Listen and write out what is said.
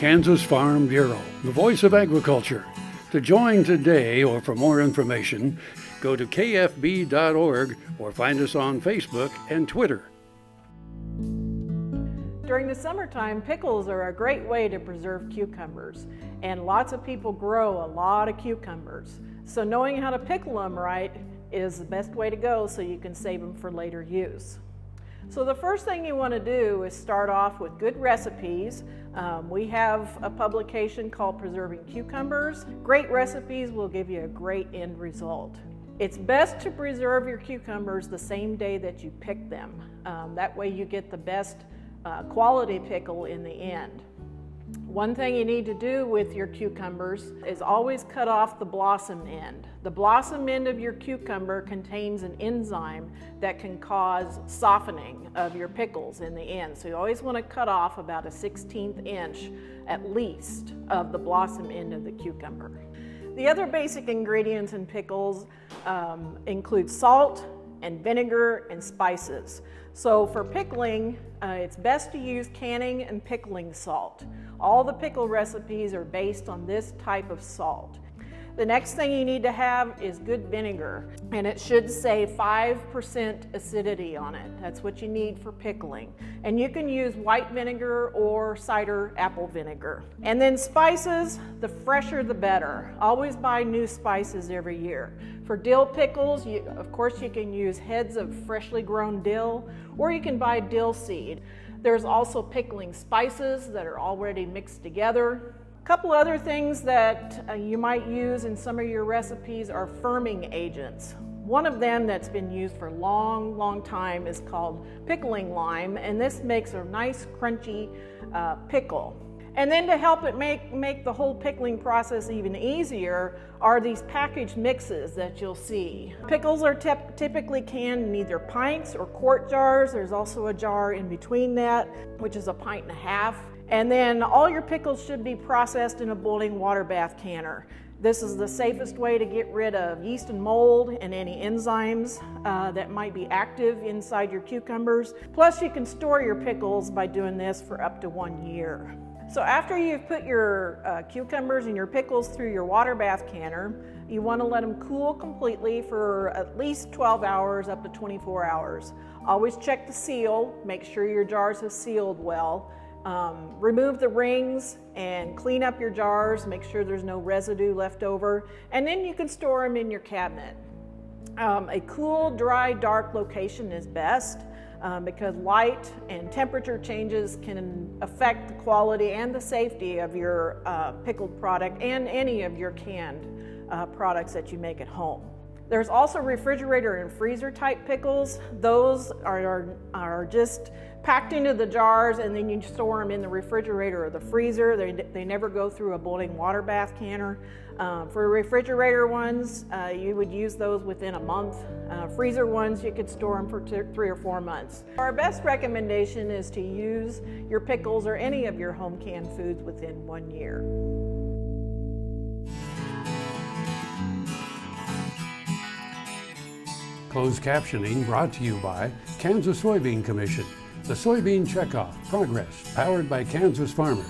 Kansas Farm Bureau, the voice of agriculture. To join today or for more information, go to kfb.org or find us on Facebook and Twitter. During the summertime, pickles are a great way to preserve cucumbers, and lots of people grow a lot of cucumbers. So knowing how to pickle them right is the best way to go so you can save them for later use. So the first thing you want to do is start off with good recipes. We have a publication called Preserving Cucumbers. Great recipes will give you a great end result. It's best to preserve your cucumbers the same day that you pick them. That way you get the best quality pickle in the end. One thing you need to do with your cucumbers is always cut off the blossom end. The blossom end of your cucumber contains an enzyme that can cause softening of your pickles in the end. So you always want to cut off about a 1/16 inch at least of the blossom end of the cucumber. The other basic ingredients in pickles include salt and vinegar and spices. So for pickling, it's best to use canning and pickling salt. All the pickle recipes are based on this type of salt. The next thing you need to have is good vinegar, and it should say 5% acidity on it. That's what you need for pickling. And you can use white vinegar or cider apple vinegar. And then spices, the fresher the better. Always buy new spices every year. For dill pickles, of course you can use heads of freshly grown dill, or you can buy dill seed. There's also pickling spices that are already mixed together. A couple other things that you might use in some of your recipes are firming agents. One of them that's been used for a long time is called pickling lime, and this makes a nice crunchy pickle. And then to help it make the whole pickling process even easier are these packaged mixes that you'll see. Pickles are typically canned in either pints or quart jars. There's also a jar in between that, which is 1.5 pints. And then all your pickles should be processed in a boiling water bath canner. This is the safest way to get rid of yeast and mold and any enzymes that might be active inside your cucumbers. Plus you can store your pickles by doing this for up to 1 year. So after you've put your cucumbers and your pickles through your water bath canner, you want to let them cool completely for at least 12 hours up to 24 hours. Always check the seal, make sure your jars have sealed well. Remove the rings and clean up your jars, make sure there's no residue left over, and then you can store them in your cabinet. A cool, dry, dark location is best because light and temperature changes can affect the quality and the safety of your pickled product and any of your canned products that you make at home. There's also refrigerator and freezer type pickles. Those are just packed into the jars and then you store them in the refrigerator or the freezer. They never go through a boiling water bath canner. For refrigerator ones, you would use those within a month. Freezer ones, you could store them for 3 or 4 months. Our best recommendation is to use your pickles or any of your home canned foods within 1 year. Closed captioning brought to you by Kansas Soybean Commission. The Soybean Checkoff Progress, powered by Kansas farmers.